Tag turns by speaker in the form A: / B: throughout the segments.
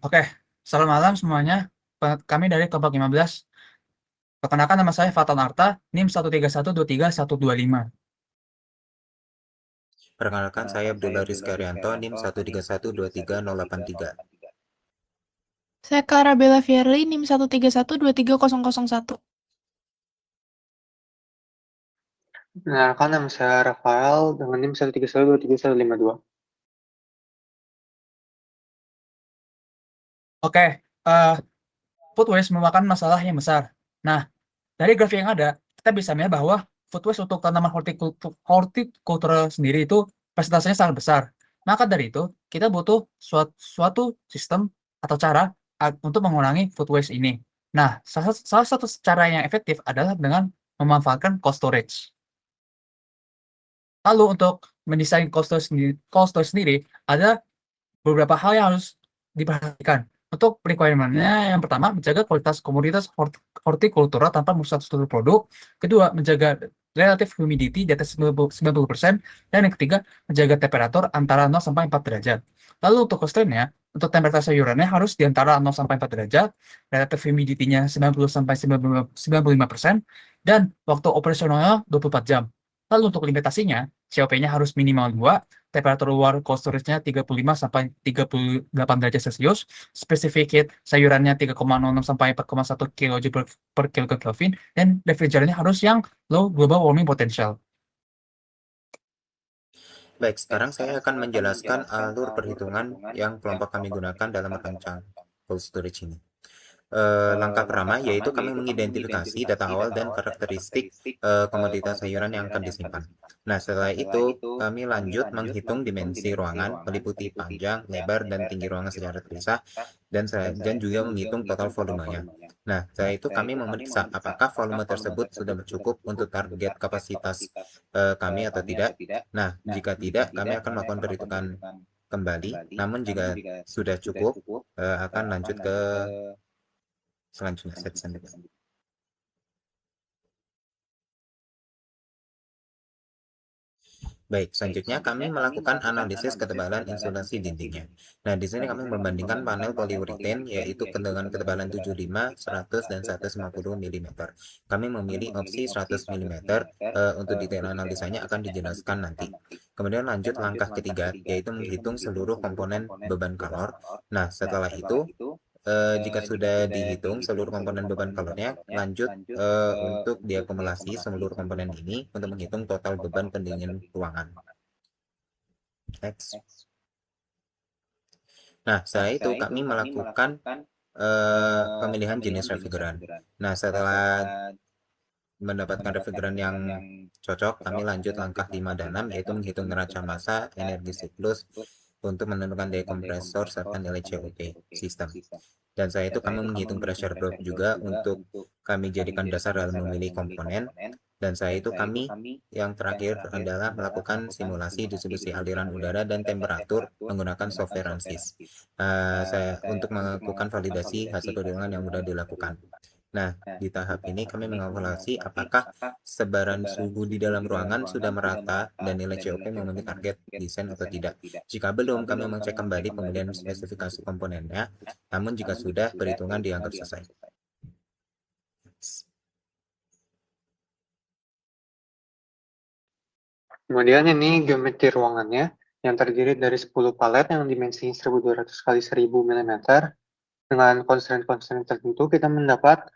A: Oke, selamat malam semuanya. Kami dari kelompok 15. Perkenalkan nama saya Fatan Arta, NIM 131231125.
B: Perkenalkan, saya Abdullah Rizky Arianto, NIM 13123023083.
C: Saya Clara Bella Fierly, NIM 131230001.
D: Perkenalkan, nama saya Rafael dengan NIM 131231152.
A: Oke, food waste merupakan masalah yang besar. Nah, dari grafik yang ada, kita bisa melihat bahwa food waste untuk tanaman hortikultura sendiri itu persentasenya sangat besar. Maka dari itu, kita butuh suatu sistem atau cara untuk mengurangi food waste ini. Nah, salah satu cara yang efektif adalah dengan memanfaatkan cold storage. Lalu untuk mendesain cold storage sendiri, ada beberapa hal yang harus diperhatikan. Untuk requirement-nya, yang pertama, menjaga kualitas komoditas hortikultura tanpa merusak struktur produk. Kedua, menjaga relative humidity di atas 90%. Dan yang ketiga, menjaga temperatur antara 0 sampai 4 derajat. Lalu untuk constraint-nya, untuk temperatur sayurannya harus di antara 0 sampai 4 derajat, relative humidity-nya 90 sampai 95%, dan waktu operasionalnya 24 jam. Lalu untuk limitasinya, COP-nya harus minimal 2, temperatur luar cold storage-nya 35 sampai 38 derajat Celcius, spesifik heat sayurannya 3,06 sampai 4,1 kJ per kilogram Kelvin, dan refrigerannya harus yang low global warming potential.
B: Baik, sekarang saya akan menjelaskan alur perhitungan yang kelompok kami gunakan dalam merancang cold storage ini. Langkah pertama yaitu kami mengidentifikasi data awal dan karakteristik komoditas sayuran yang akan disimpan. Nah, setelah itu kami lanjut menghitung dimensi ruangan meliputi panjang, lebar, dan tinggi ruangan secara terpisah, dan juga menghitung total volumenya. Nah, setelah itu kami memeriksa apakah volume tersebut sudah cukup untuk target kapasitas kami atau tidak. Nah, jika tidak, kami akan melakukan perhitungan kembali. Namun jika sudah cukup, akan lanjut ke selanjutnya, set selanjutnya. Baik, selanjutnya kami melakukan analisis ketebalan insulasi dindingnya. Nah, di sini kami membandingkan panel poliuretan, yaitu dengan ketebalan 75, 100, dan 150 mm. Kami memilih opsi 100 mm, untuk detail analisanya akan dijelaskan nanti. Kemudian lanjut langkah ketiga, yaitu menghitung seluruh komponen beban kalor. Nah, setelah itu, jika sudah dihitung seluruh komponen beban kalornya, lanjut untuk diakumulasi seluruh komponen ini untuk menghitung total beban pendingin ruangan. Next. Nah, setelah itu kami melakukan pemilihan jenis refrigeran. Nah, setelah mendapatkan refrigeran yang cocok, kami lanjut langkah 5 dan 6, yaitu menghitung neraca massa, energi siklus, untuk menentukan daya kompresor serta nilai COP sistem. Dan setelah itu kami menghitung pressure drop juga untuk kami jadikan dasar dalam memilih komponen. Dan setelah itu kami yang terakhir adalah melakukan simulasi distribusi aliran udara dan temperatur menggunakan software ANSYS. Untuk melakukan validasi hasil perhitungan yang mudah dilakukan. Nah, di tahap ini kami mengevaluasi apakah sebaran suhu di dalam ruangan sudah merata dan nilai COP memenuhi target desain atau tidak. Jika belum, kami mengecek kembali pemilihan spesifikasi komponennya, namun jika sudah, perhitungan dianggap selesai.
D: Kemudian ini geometri ruangannya yang terdiri dari 10 palet yang dimensinya 1200 kali 1000 mm. Dengan constraint-constraint tertentu, kita mendapat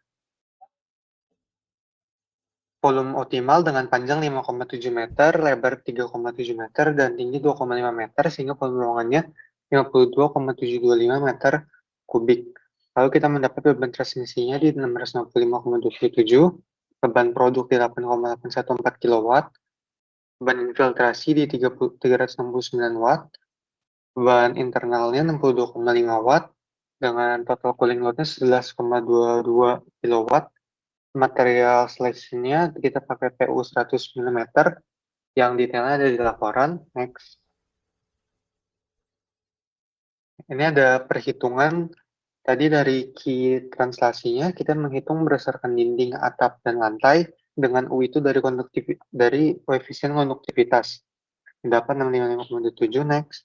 D: volume optimal dengan panjang 5,7 meter, lebar 3,7 meter, dan tinggi 2,5 meter, sehingga volume ruangannya 52,725 meter kubik. Lalu kita mendapat beban transmisinya di 665,27, beban produk di 8,814 kW, beban infiltrasi di 369 watt, beban internalnya 62,5 watt, dengan total cooling load-nya 11,22 kW. Material seleksinya kita pakai PU 100 mm, yang detailnya ada di laporan. Next. Ini ada perhitungan tadi dari key translasinya, kita menghitung berdasarkan dinding, atap, dan lantai dengan U itu dari koefisien konduktivitas. Dapat 655,7. Next.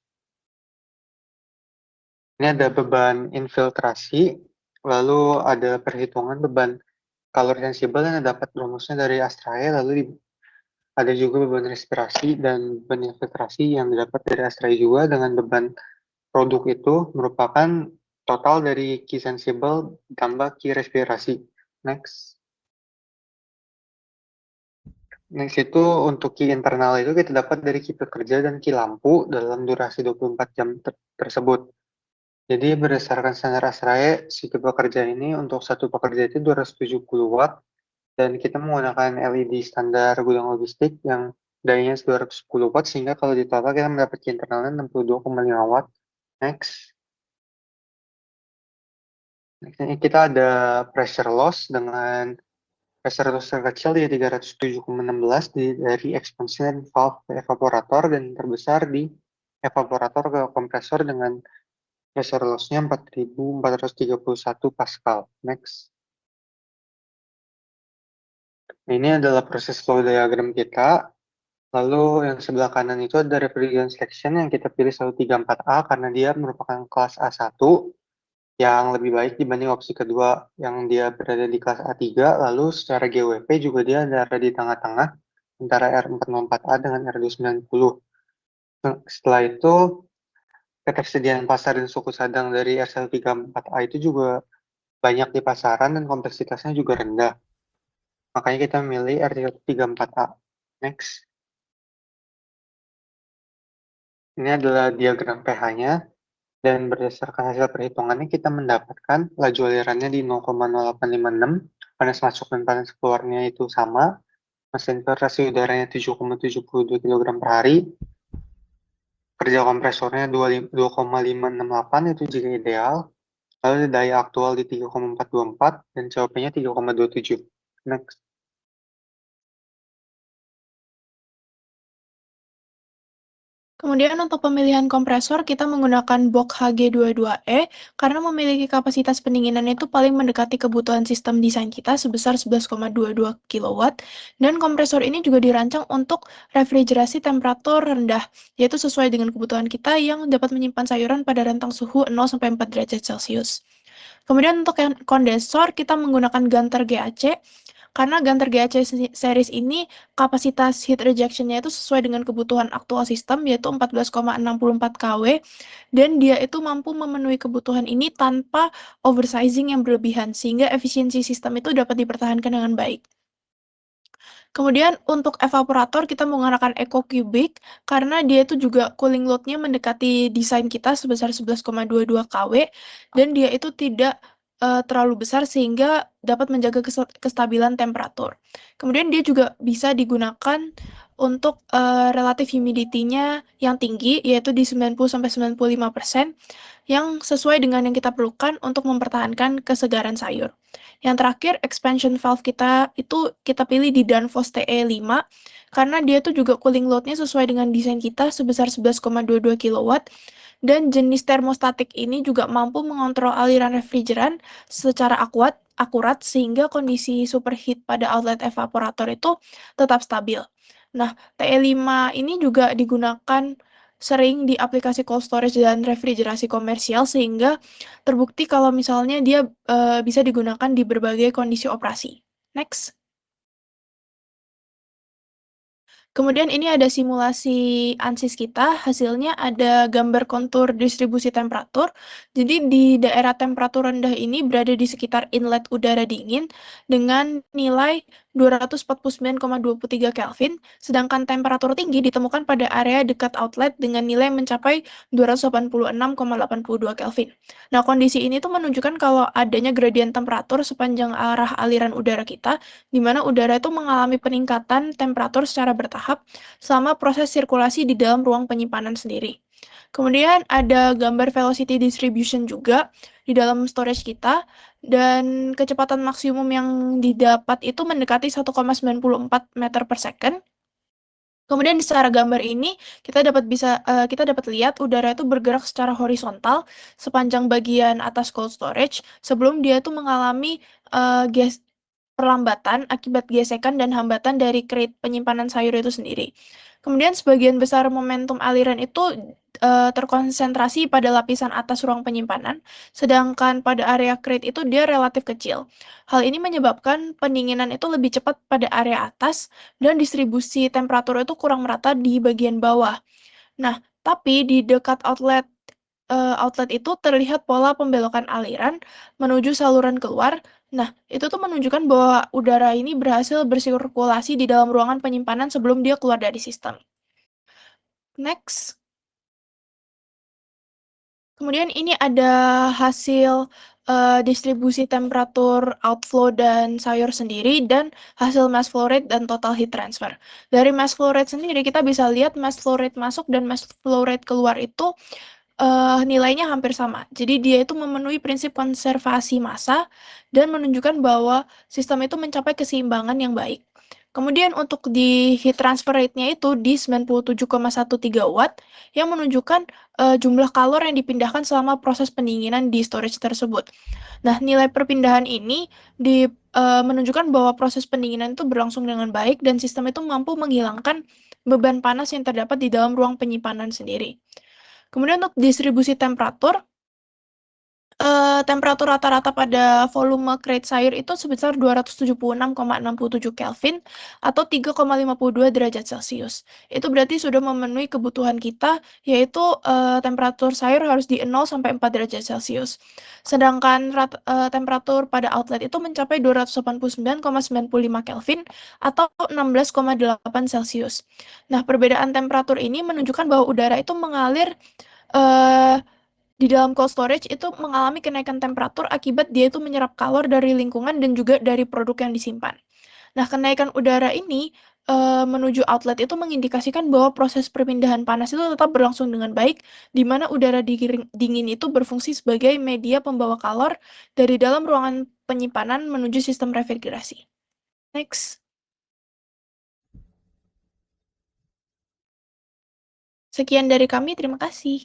D: Ini ada beban infiltrasi, lalu ada perhitungan beban kalori sensibel yang dapat rumusnya dari Astrae, lalu ada juga beban respirasi dan beban infiltrasi yang didapat dari Astrae juga, dengan beban produk itu merupakan total dari Q sensibel tambah Q respirasi. Next. Next itu untuk Q internal itu kita dapat dari Q pekerja dan Q lampu dalam durasi 24 jam tersebut. Jadi berdasarkan standar Astrae, si pekerja ini untuk satu pekerja itu 270 watt, dan kita menggunakan LED standar gudang logistik yang dayanya 210 watt, sehingga kalau di total kita mendapat internalnya 62,5 watt. Next. Next ini kita ada pressure loss dengan pressure loss terkecil di 307,16 dari expansion valve ke evaporator, dan terbesar di evaporator ke kompresor dengan pressure loss-nya 4.431 Pascal. Next. Ini adalah proses flow diagram kita. Lalu yang sebelah kanan itu ada refrigerant selection yang kita pilih 134A karena dia merupakan kelas A1 yang lebih baik dibanding opsi kedua yang dia berada di kelas A3. Lalu secara GWP juga dia ada di tengah-tengah antara R404A dengan R290. Setelah itu ketersediaan pasar dan suku cadang dari R134A itu juga banyak di pasaran dan kompleksitasnya juga rendah. Makanya kita memilih R134A. Next. Ini adalah diagram pH-nya, dan berdasarkan hasil perhitungannya kita mendapatkan laju alirannya di 0,0856, panas masuk dan panas keluarnya itu sama, mesin filtrasi udaranya 7,72 kg per hari, kerja kompresornya 2,568 itu jika ideal, lalu daya aktual di 3,424 dan COP-nya 3,27. Next.
C: Kemudian untuk pemilihan kompresor, kita menggunakan box HG22E karena memiliki kapasitas pendinginan itu paling mendekati kebutuhan sistem desain kita sebesar 11,22 kW, dan kompresor ini juga dirancang untuk refrigerasi temperatur rendah, yaitu sesuai dengan kebutuhan kita yang dapat menyimpan sayuran pada rentang suhu 0-4 derajat Celcius. Kemudian untuk yang kondensor, kita menggunakan Ganter GAC, karena Ganter GAC series ini kapasitas heat rejection-nya itu sesuai dengan kebutuhan aktual sistem, yaitu 14,64 kW, dan dia itu mampu memenuhi kebutuhan ini tanpa oversizing yang berlebihan, sehingga efisiensi sistem itu dapat dipertahankan dengan baik. Kemudian untuk evaporator kita menggunakan EcoCubic karena dia itu juga cooling load-nya mendekati desain kita sebesar 11,22 kW, dan dia itu tidak terlalu besar sehingga dapat menjaga kestabilan temperatur. Kemudian dia juga bisa digunakan untuk relative humidity-nya yang tinggi, yaitu di 90-95%, yang sesuai dengan yang kita perlukan untuk mempertahankan kesegaran sayur. Yang terakhir, expansion valve kita itu kita pilih di Danfoss TE5 karena dia tuh juga cooling load-nya sesuai dengan desain kita sebesar 11,22 kW, dan jenis termostatik ini juga mampu mengontrol aliran refrigeran secara akurat sehingga kondisi superheat pada outlet evaporator itu tetap stabil. Nah, TE5 ini juga digunakan sering di aplikasi cold storage dan refrigerasi komersial sehingga terbukti kalau misalnya dia bisa digunakan di berbagai kondisi operasi. Next. Kemudian ini ada simulasi ANSYS kita, hasilnya ada gambar kontur distribusi temperatur. Jadi di daerah temperatur rendah ini berada di sekitar inlet udara dingin dengan nilai 249,23 Kelvin, sedangkan temperatur tinggi ditemukan pada area dekat outlet dengan nilai mencapai 286,82 Kelvin. Nah, kondisi ini tuh menunjukkan kalau adanya gradien temperatur sepanjang arah aliran udara kita, di mana udara itu mengalami peningkatan temperatur secara bertahap selama proses sirkulasi di dalam ruang penyimpanan sendiri. Kemudian ada gambar velocity distribution juga di dalam storage kita, dan kecepatan maksimum yang didapat itu mendekati 1,94 meter per second. Kemudian secara gambar ini kita dapat lihat udara itu bergerak secara horizontal sepanjang bagian atas cold storage sebelum dia itu mengalami perlambatan akibat gesekan dan hambatan dari crate penyimpanan sayur itu sendiri. Kemudian sebagian besar momentum aliran itu terkonsentrasi pada lapisan atas ruang penyimpanan, sedangkan pada area crate itu dia relatif kecil. Hal ini menyebabkan pendinginan itu lebih cepat pada area atas dan distribusi temperatur itu kurang merata di bagian bawah. Nah, tapi di dekat outlet itu terlihat pola pembelokan aliran menuju saluran keluar. Nah, itu tuh menunjukkan bahwa udara ini berhasil bersirkulasi di dalam ruangan penyimpanan sebelum dia keluar dari sistem. Next. Kemudian ini ada hasil distribusi temperatur outflow dan sayur sendiri dan hasil mass flow rate dan total heat transfer. Dari mass flow rate sendiri kita bisa lihat mass flow rate masuk dan mass flow rate keluar itu nilainya hampir sama. Jadi dia itu memenuhi prinsip konservasi massa dan menunjukkan bahwa sistem itu mencapai keseimbangan yang baik. Kemudian untuk di heat transfer rate-nya itu di 97,13 watt yang menunjukkan jumlah kalor yang dipindahkan selama proses pendinginan di storage tersebut. Nah, nilai perpindahan ini menunjukkan bahwa proses pendinginan itu berlangsung dengan baik dan sistem itu mampu menghilangkan beban panas yang terdapat di dalam ruang penyimpanan sendiri. Kemudian untuk distribusi temperatur, temperatur rata-rata pada volume crate sayur itu sebesar 276,67 Kelvin atau 3,52 derajat Celcius. Itu berarti sudah memenuhi kebutuhan kita, yaitu temperatur sayur harus di 0 sampai 4 derajat Celcius. Sedangkan temperatur pada outlet itu mencapai 289,95 Kelvin atau 16,8 Celcius. Nah, perbedaan temperatur ini menunjukkan bahwa udara itu mengalir di dalam cold storage itu mengalami kenaikan temperatur akibat dia itu menyerap kalor dari lingkungan dan juga dari produk yang disimpan. Nah, kenaikan udara ini menuju outlet itu mengindikasikan bahwa proses perpindahan panas itu tetap berlangsung dengan baik, di mana udara dingin itu berfungsi sebagai media pembawa kalor dari dalam ruangan penyimpanan menuju sistem refrigerasi. Next. Sekian dari kami, terima kasih.